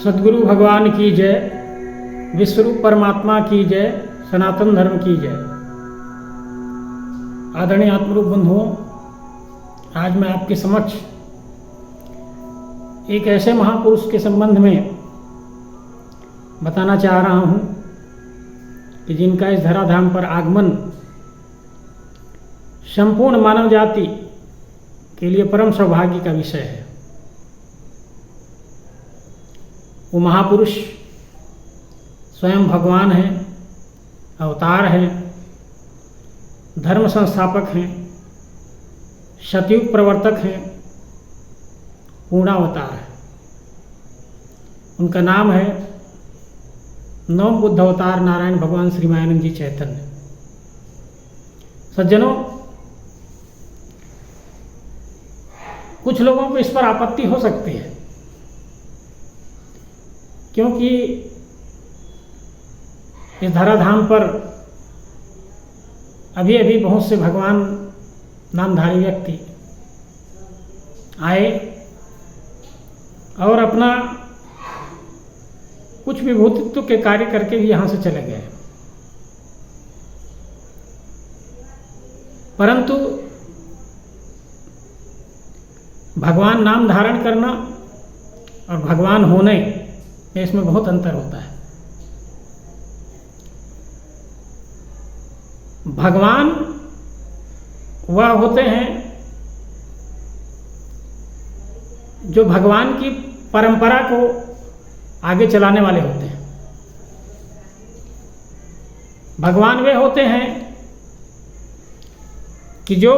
सद्गुरु भगवान की जय, विश्वरूप परमात्मा की जय, सनातन धर्म की जय। आदरणीय आत्मरूप बंधुओं, आज मैं आपके समक्ष एक ऐसे महापुरुष के संबंध में बताना चाह रहा हूँ कि जिनका इस धराधाम पर आगमन संपूर्ण मानव जाति के लिए परम सौभाग्य का विषय है। वो महापुरुष स्वयं भगवान हैं, अवतार हैं, धर्म संस्थापक हैं, सतयुग प्रवर्तक हैं, पूर्णावतार है। उनका नाम है नव बुद्ध अवतार नारायण भगवान श्री मायानंद जी चैतन्य। सज्जनों, कुछ लोगों को इस पर आपत्ति हो सकती है, क्योंकि इस धराधाम पर अभी अभी बहुत से भगवान नामधारी व्यक्ति आए और अपना कुछ विभूतित्व के कार्य करके भी यहाँ से चले गए। परंतु भगवान नाम धारण करना और भगवान होने में इसमें बहुत अंतर होता है। भगवान वह होते हैं जो भगवान की परंपरा को आगे चलाने वाले होते हैं। भगवान वे होते हैं कि जो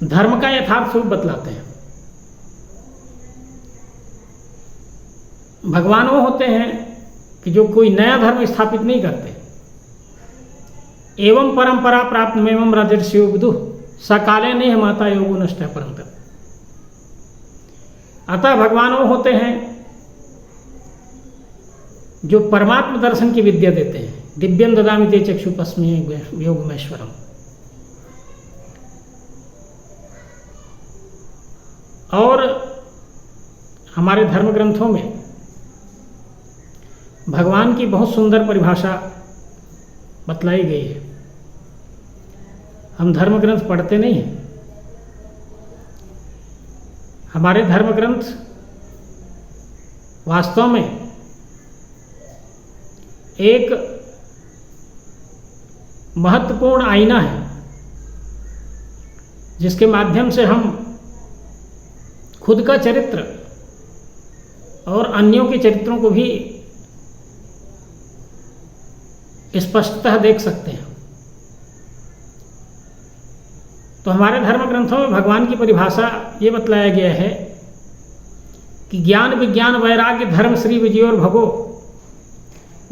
धर्म का यथार्थ स्वरूप बतलाते हैं। भगवान वो होते हैं कि जो कोई नया धर्म स्थापित नहीं करते। एवं परंपरा प्राप्त एवं राजर्षि विदुः सकाले नेह माता योगो नष्ट परंतु। अतः भगवान वो होते हैं जो परमात्म दर्शन की विद्या देते हैं। दिव्यं ददामि ते चक्षुपस्मै योगमेश्वरम। और हमारे धर्म ग्रंथों में भगवान की बहुत सुंदर परिभाषा बतलाई गई है। हम धर्म ग्रंथ पढ़ते नहीं हैं। हमारे धर्म ग्रंथ वास्तव में एक महत्वपूर्ण आईना है, जिसके माध्यम से हम खुद का चरित्र और अन्यों के चरित्रों को भी स्पष्टतः देख सकते हैं। तो हमारे धर्म ग्रंथों में भगवान की परिभाषा ये बतलाया गया है कि ज्ञान विज्ञान वैराग्य धर्म श्री विजयोर भगो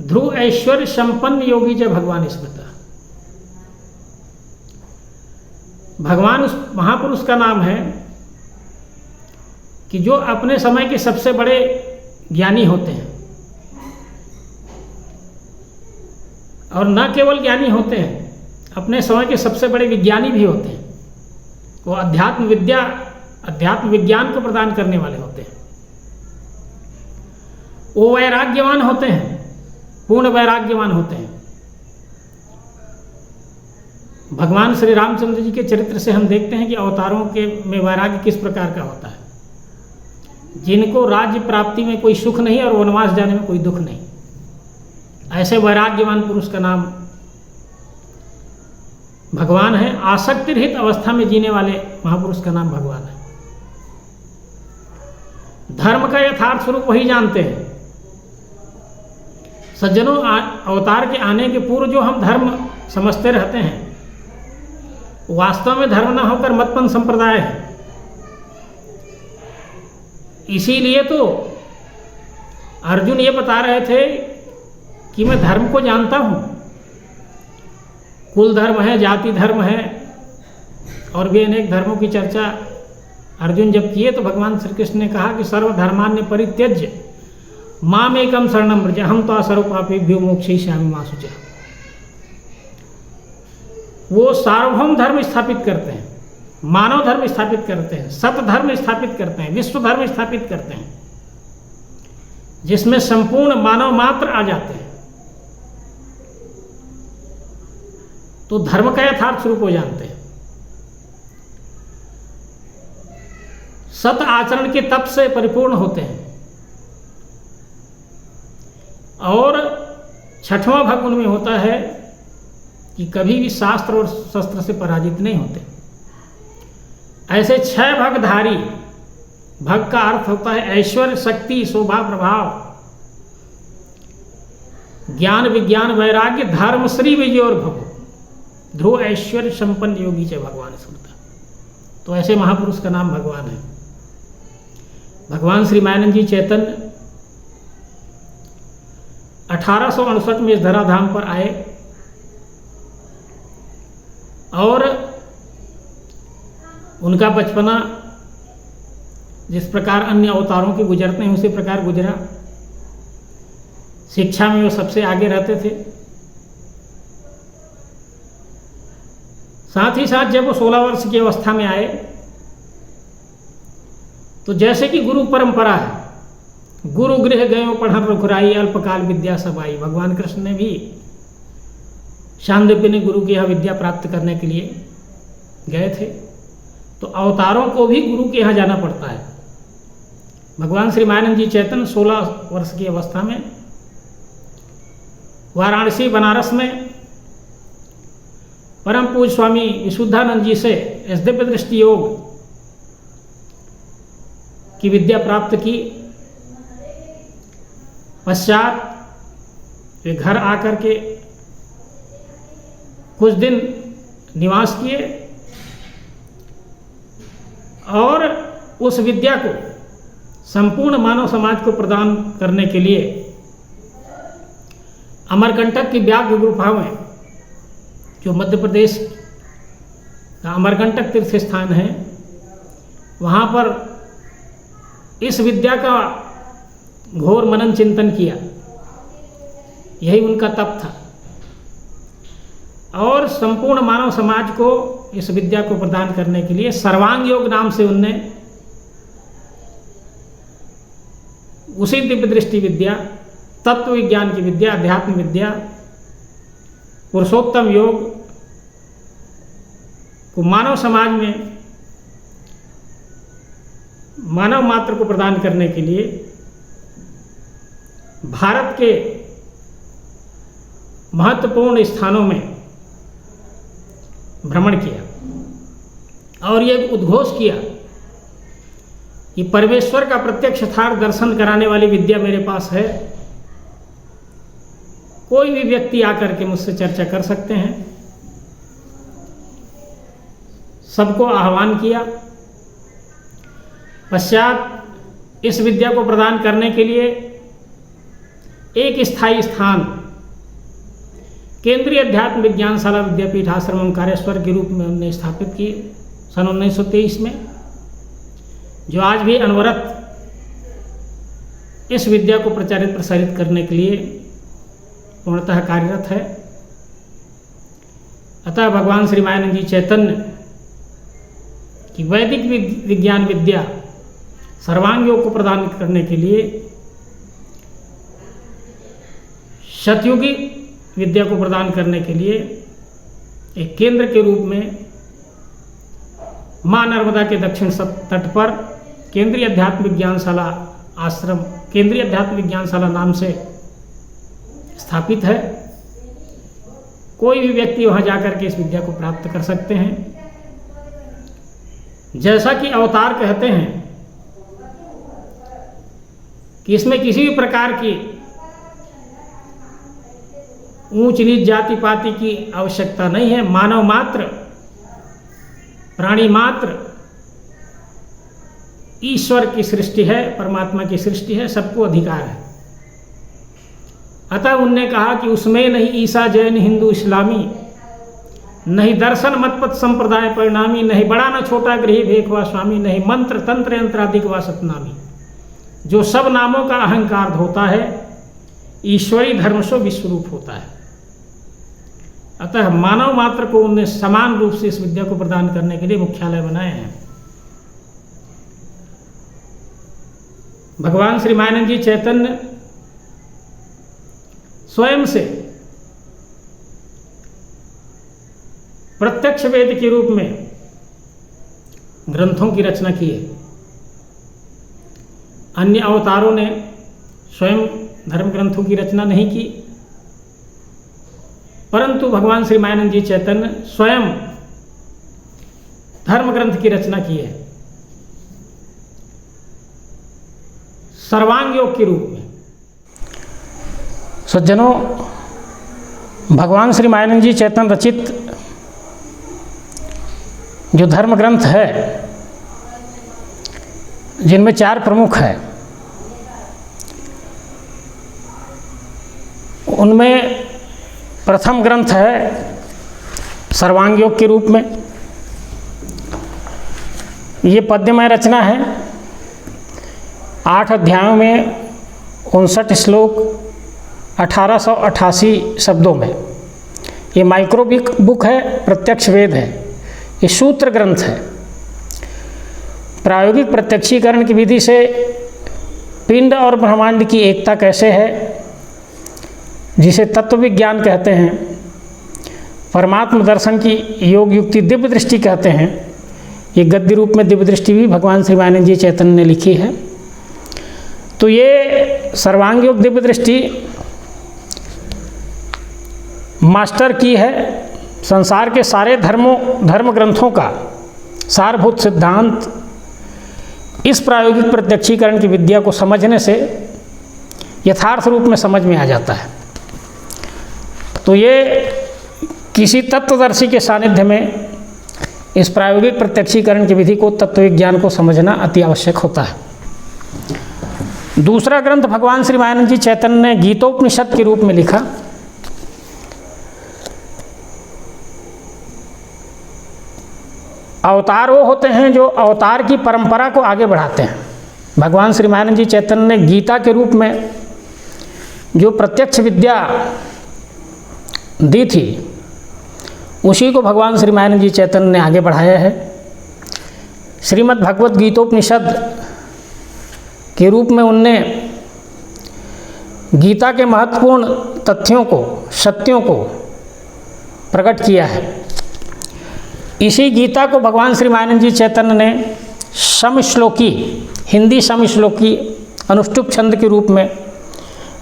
ध्रुव ऐश्वर्य संपन्न योगी जय भगवान स्मृता। भगवान उस महापुरुष का नाम है कि जो अपने समय के सबसे बड़े ज्ञानी होते हैं, और न केवल ज्ञानी होते हैं, अपने समय के सबसे बड़े विज्ञानी भी होते हैं। वो अध्यात्म विद्या अध्यात्म विज्ञान को प्रदान करने वाले होते हैं। वो वैराग्यवान होते हैं, पूर्ण वैराग्यवान होते हैं। भगवान श्री रामचंद्र जी के चरित्र से हम देखते हैं कि अवतारों के में वैराग्य किस प्रकार का होता है। जिनको राज्य प्राप्ति में कोई सुख नहीं और वनवास जाने में कोई दुख नहीं, ऐसे वैराग्यवान पुरुष का नाम भगवान है। आसक्ति रहित अवस्था में जीने वाले महापुरुष का नाम भगवान है। धर्म का यथार्थ स्वरूप वही जानते हैं। सज्जनों, अवतार के आने के पूर्व जो हम धर्म समझते रहते हैं, वास्तव में धर्म न होकर मतपन संप्रदाय है। इसीलिए तो अर्जुन ये बता रहे थे कि मैं धर्म को जानता हूँ। कुल धर्म है, जाति धर्म है, और भी अनेक धर्मों की चर्चा अर्जुन जब किए तो भगवान श्री कृष्ण ने कहा कि सर्वधर्मान्य परित्यज्य मामेकं शरणं व्रज अहं त्वा सर्वपापेभ्यो मोक्षयिष्यामि मा शुचः। वो सार्वभौम धर्म स्थापित करते हैं, मानव धर्म स्थापित करते हैं, सत धर्म स्थापित करते हैं, विश्व धर्म स्थापित करते हैं। जिसमें संपूर्ण मानव मात्र आ जाते हैं, तो धर्म का यथार्थ स्वरूप को जानते हैं। सत आचरण के तप से परिपूर्ण होते हैं और छठवां भाग उनमें होता है कि कभी भी शास्त्र और शस्त्र से पराजित नहीं होते। ऐसे 6 भगधारी, भग का अर्थ होता है ऐश्वर्य, शक्ति, शोभा, प्रभाव, ज्ञान, विज्ञान, वैराग्य, धर्म, श्री, विजय और भव, ध्रुव ऐश्वर्य संपन्न योगी से भगवान सुनता। तो ऐसे महापुरुष का नाम भगवान है। भगवान श्री मायानंद जी चैतन्य 1868 में इस धराधाम पर आए और उनका बचपना जिस प्रकार अन्य अवतारों के गुजरते हैं उसी प्रकार गुजरा। शिक्षा में वो सबसे आगे रहते थे। साथ ही साथ जब वो 16 वर्ष की अवस्था में आए तो जैसे कि गुरु परंपरा है, गुरु गृह गयो पढ़न रुखराई, अल्पकाल विद्या सब आई। भगवान कृष्ण ने भी शांडिल्य ने गुरु की यह विद्या प्राप्त करने के लिए गए थे। तो अवतारों को भी गुरु के यहाँ जाना पड़ता है। भगवान श्री मायानंद जी चैतन्य 16 वर्ष की अवस्था में वाराणसी बनारस में परम पूज्य स्वामी विशुद्धानंद जी से इस दिव्य दृष्टि योग की विद्या प्राप्त की। पश्चात वे घर आकर के कुछ दिन निवास किए और उस विद्या को संपूर्ण मानव समाज को प्रदान करने के लिए अमरकंटक की व्याघ्र गुफा में, जो मध्य प्रदेश का अमरकंटक तीर्थ स्थान है, वहाँ पर इस विद्या का घोर मनन चिंतन किया। यही उनका तप था और संपूर्ण मानव समाज को इस विद्या को प्रदान करने के लिए सर्वांग योग नाम से उनने उसी दिव्य दृष्टि विद्या, तत्व विज्ञान की विद्या, अध्यात्म विद्या, पुरुषोत्तम योग को मानव समाज में मानव मात्र को प्रदान करने के लिए भारत के महत्वपूर्ण स्थानों में भ्रमण किया और ये उद्घोष किया कि परमेश्वर का प्रत्यक्ष यथार्थ दर्शन कराने वाली विद्या मेरे पास है। कोई भी व्यक्ति आकर के मुझसे चर्चा कर सकते हैं। सबको आह्वान किया। पश्चात इस विद्या को प्रदान करने के लिए एक स्थायी स्थान केंद्रीय अध्यात्म विज्ञानशाला विद्यापीठ आश्रम ओंकारेश्वर के रूप में हमने स्थापित की सन 1923 में, जो आज भी अनवरत इस विद्या को प्रचारित प्रसारित करने के लिए पूर्णतः कार्यरत है। अतः भगवान श्री मायानंद जी चैतन्य की वैदिक विज्ञान विद्या सर्वांग योग को प्रदान करने के लिए शतयुगी विद्या को प्रदान करने के लिए एक केंद्र के रूप में मां नर्मदा के दक्षिण तट पर केंद्रीय अध्यात्म विज्ञानशाला आश्रम, केंद्रीय अध्यात्म विज्ञानशाला नाम से स्थापित है। कोई भी व्यक्ति वहां जाकर के इस विद्या को प्राप्त कर सकते हैं। जैसा कि अवतार कहते हैं कि इसमें किसी भी प्रकार की ऊंच नीच जाति पाति की आवश्यकता नहीं है। मानव मात्र, प्राणी मात्र ईश्वर की सृष्टि है, परमात्मा की सृष्टि है, सबको अधिकार है। अतः उनने कहा कि उसमें नहीं ईसा जैन हिंदू इस्लामी, नहीं दर्शन मतपथ संप्रदाय परिणामी, नहीं बड़ा न छोटा गृही भेखवा स्वामी, नहीं मंत्र तंत्र यंत्र आदि व सतनामी। जो सब नामों का अहंकार होता है, ईश्वरी धर्म से विश्वरूप होता है। अतः मानव मात्र को उनने समान रूप से इस विद्या को प्रदान करने के लिए मुख्यालय बनाए हैं। भगवान श्री मायानंद जी चैतन्य स्वयं से प्रत्यक्ष वेद के रूप में ग्रंथों की रचना की है। अन्य अवतारों ने स्वयं धर्म ग्रंथों की रचना नहीं की, परंतु भगवान श्री मायानंद जी चैतन्य स्वयं धर्म ग्रंथ की रचना की है सर्वांग योग के रूप में। सज्जनों, भगवान श्री मायानंद जी चैतन्य रचित जो धर्म ग्रंथ है, जिनमें 4 प्रमुख है, उनमें प्रथम ग्रंथ है सर्वांग योग के रूप में। ये पद्यमय रचना है, 8 अध्यायों में 59 श्लोक 1888 शब्दों में। ये माइक्रो बुक है, प्रत्यक्ष वेद है, ये सूत्र ग्रंथ है। प्रायोगिक प्रत्यक्षीकरण की विधि से पिंड और ब्रह्मांड की एकता कैसे है, जिसे तत्व विज्ञान कहते हैं, परमात्म दर्शन की योग युक्ति दिव्य दृष्टि कहते हैं। ये गद्य रूप में दिव्य दृष्टि भी भगवान श्री मायानंद जी चैतन्य ने लिखी है। तो ये सर्वांग योग दिव्य दृष्टि मास्टर की है संसार के सारे धर्म ग्रंथों का सारभूत सिद्धांत इस प्रायोगिक प्रत्यक्षीकरण की विद्या को समझने से यथार्थ रूप में समझ में आ जाता है। तो ये किसी तत्वदर्शी के सानिध्य में इस प्रायोगिक प्रत्यक्षीकरण की विधि को, तत्व विज्ञान को समझना अति आवश्यक होता है। दूसरा ग्रंथ भगवान श्री मायानंद जी चैतन्य ने गीतोपनिषद के रूप में लिखा। अवतार वो होते हैं जो अवतार की परंपरा को आगे बढ़ाते हैं। भगवान श्री मायानंद जी चैतन्य ने गीता के रूप में जो प्रत्यक्ष विद्या दी थी, उसी को भगवान श्री मायानंद जी चैतन्य ने आगे बढ़ाया है। श्रीमद् भगवत गीतोपनिषद के रूप में उनने गीता के महत्वपूर्ण तथ्यों को, सत्यों को प्रकट किया है। इसी गीता को भगवान श्री मायानंद जी चैतन्य ने समश्लोकी, हिंदी समश्लोकी अनुष्टुप छंद के रूप में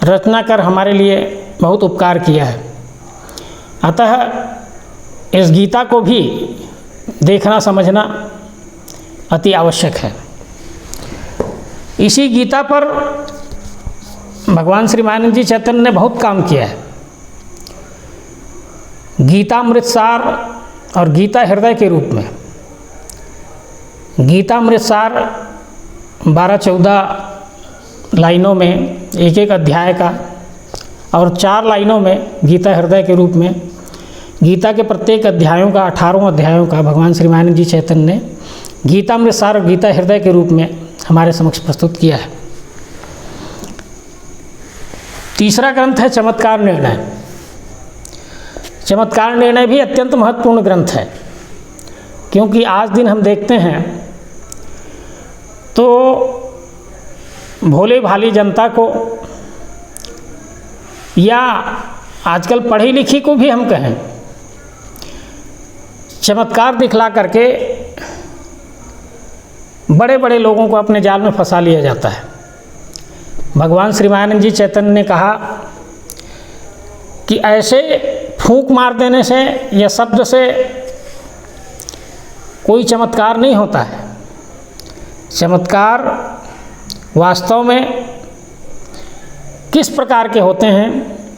रचना कर हमारे लिए बहुत उपकार किया है। अतः इस गीता को भी देखना समझना अति आवश्यक है। इसी गीता पर भगवान श्री मायानंद जी चैतन्य ने बहुत काम किया है। गीतामृत सार और गीता हृदय के रूप में गीतामृत सार 12-14 लाइनों में एक एक अध्याय का, और 4 लाइनों में गीता हृदय के रूप में गीता के प्रत्येक अध्यायों का, 18 अध्यायों का भगवान श्री मायानंद जी चैतन्य ने गीतामृत सार और गीता हृदय के रूप में हमारे समक्ष प्रस्तुत किया है। तीसरा ग्रंथ है चमत्कार निर्णय। चमत्कार निर्णय भी अत्यंत महत्वपूर्ण ग्रंथ है, क्योंकि आज दिन हम देखते हैं तो भोले भाली जनता को, या आजकल पढ़ी लिखी को भी हम कहें, चमत्कार दिखला करके बड़े बड़े लोगों को अपने जाल में फंसा लिया जाता है। भगवान श्री मायानंद जी चैतन्य ने कहा कि ऐसे फूंक मार देने से या शब्द से कोई चमत्कार नहीं होता है। चमत्कार वास्तव में किस प्रकार के होते हैं,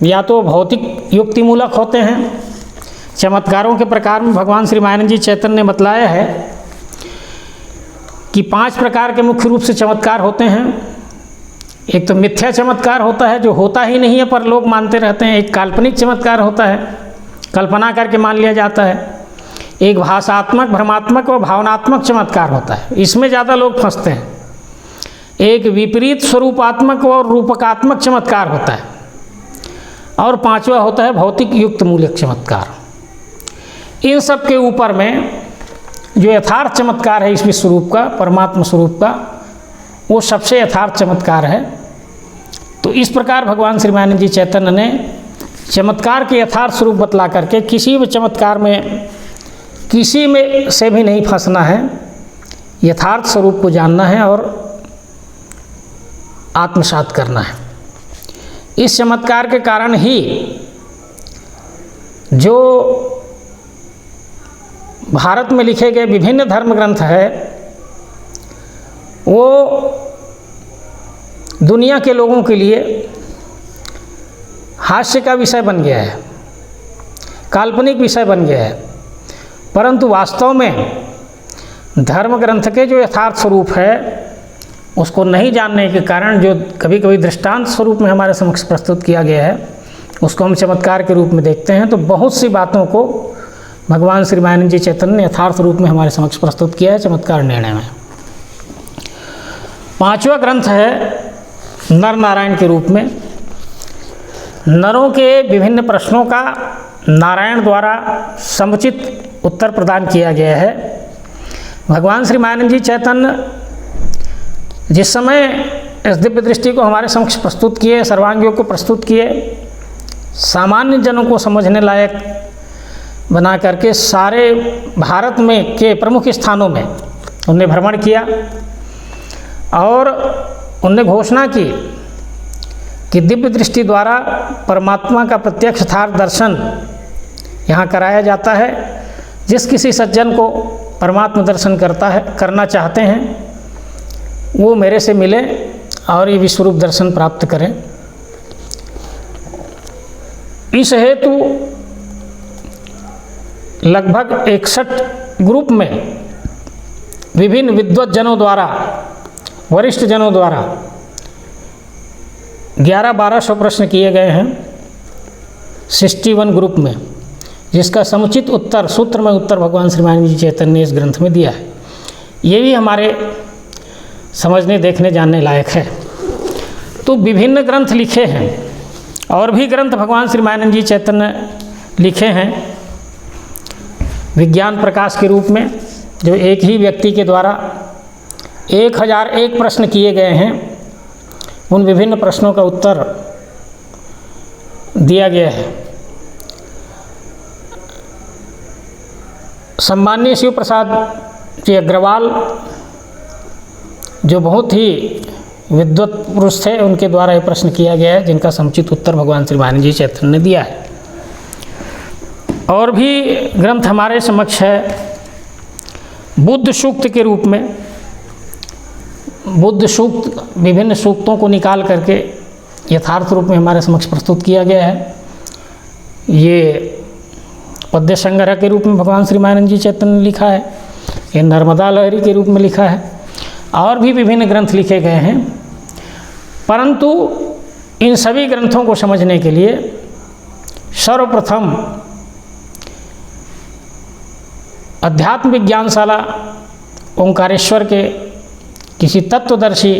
या तो भौतिक युक्तिमूलक होते हैं। चमत्कारों के प्रकार में भगवान श्री मायानंद जी चैतन्य ने बतलाया है कि 5 प्रकार के मुख्य रूप से चमत्कार होते हैं। एक तो मिथ्या चमत्कार होता है, जो होता ही नहीं है पर लोग मानते रहते हैं। एक काल्पनिक चमत्कार होता है, कल्पना करके मान लिया जाता है। एक भाषात्मक, भ्रमात्मक और भावनात्मक चमत्कार होता है, इसमें ज़्यादा लोग फंसते हैं। एक विपरीत स्वरूपात्मक और रूपकात्मक चमत्कार होता है, और 5वां होता है भौतिक युक्त मूलक चमत्कार। इन सब के ऊपर में जो यथार्थ चमत्कार है इस विश्व स्वरूप का, परमात्मा स्वरूप का, वो सबसे यथार्थ चमत्कार है। तो इस प्रकार भगवान श्री मायानंद जी चैतन्य ने चमत्कार के यथार्थ स्वरूप बतला करके किसी भी चमत्कार में किसी में से भी नहीं फंसना है, यथार्थ स्वरूप को जानना है और आत्मसात करना है। इस चमत्कार के कारण ही जो भारत में लिखे गए विभिन्न धर्म ग्रंथ है वो दुनिया के लोगों के लिए हास्य का विषय बन गया है, काल्पनिक विषय बन गया है, परंतु वास्तव में धर्म ग्रंथ के जो यथार्थ स्वरूप है उसको नहीं जानने के कारण जो कभी कभी दृष्टांत स्वरूप में हमारे समक्ष प्रस्तुत किया गया है उसको हम चमत्कार के रूप में देखते हैं। तो बहुत सी बातों को भगवान श्री मायानंद जी चैतन्य ने यथार्थ रूप में हमारे समक्ष प्रस्तुत किया है चमत्कार निर्णय में। 5वां ग्रंथ है नर नारायण के रूप में। नरों के विभिन्न प्रश्नों का नारायण द्वारा समुचित उत्तर प्रदान किया गया है। भगवान श्री मायानंद जी चैतन्य जिस समय इस दिव्य दृष्टि को हमारे समक्ष प्रस्तुत किए, सर्वांगियों को प्रस्तुत किए, सामान्य जनों को समझने लायक बना करके सारे भारत में के प्रमुख स्थानों में उन्होंने भ्रमण किया और उन्होंने घोषणा की कि दिव्य दृष्टि द्वारा परमात्मा का प्रत्यक्ष यथार्थ दर्शन यहाँ कराया जाता है। जिस किसी सज्जन को परमात्मा दर्शन करना चाहते हैं वो मेरे से मिले और ये विश्वरूप दर्शन प्राप्त करें। इस हेतु लगभग 61 ग्रुप में विभिन्न विद्वत जनों द्वारा, वरिष्ठ जनों द्वारा 1100-1200 प्रश्न किए गए हैं 61 ग्रुप में, जिसका समुचित उत्तर, सूत्रमय उत्तर भगवान श्री मायानंद जी चैतन्य ने इस ग्रंथ में दिया है। ये भी हमारे समझने देखने जानने लायक है। तो विभिन्न ग्रंथ लिखे हैं और भी ग्रंथ भगवान श्री मायानंद जी चैतन्य लिखे हैं विज्ञान प्रकाश के रूप में, जो एक ही व्यक्ति के द्वारा 1001 प्रश्न किए गए हैं। उन विभिन्न प्रश्नों का उत्तर दिया गया है। सम्माननीय शिव प्रसाद जी अग्रवाल जो बहुत ही विद्वत पुरुष थे, उनके द्वारा ये प्रश्न किया गया है, जिनका समुचित उत्तर भगवान श्री मायानंद जी चैतन्य ने दिया है। और भी ग्रंथ हमारे समक्ष है बुद्ध सूक्त के रूप में। बुद्ध सूक्त, विभिन्न सूक्तों को निकाल करके यथार्थ रूप में हमारे समक्ष प्रस्तुत किया गया है। ये पद्य संग्रह के रूप में भगवान श्री मायानंद जी चैतन्य ने लिखा है, ये नर्मदा लहरी के रूप में लिखा है, और भी विभिन्न ग्रंथ लिखे गए हैं। परंतु इन सभी ग्रंथों को समझने के लिए सर्वप्रथम अध्यात्म विज्ञानशाला ओंकारेश्वर के किसी तत्वदर्शी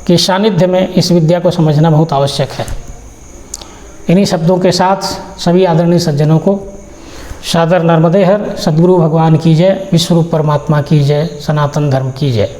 के सानिध्य में इस विद्या को समझना बहुत आवश्यक है। इन्हीं शब्दों के साथ सभी आदरणीय सज्जनों को सादर नर्मदे हर। सद्गुरु भगवान की जय, विश्वरूप परमात्मा की जय, सनातन धर्म की जय।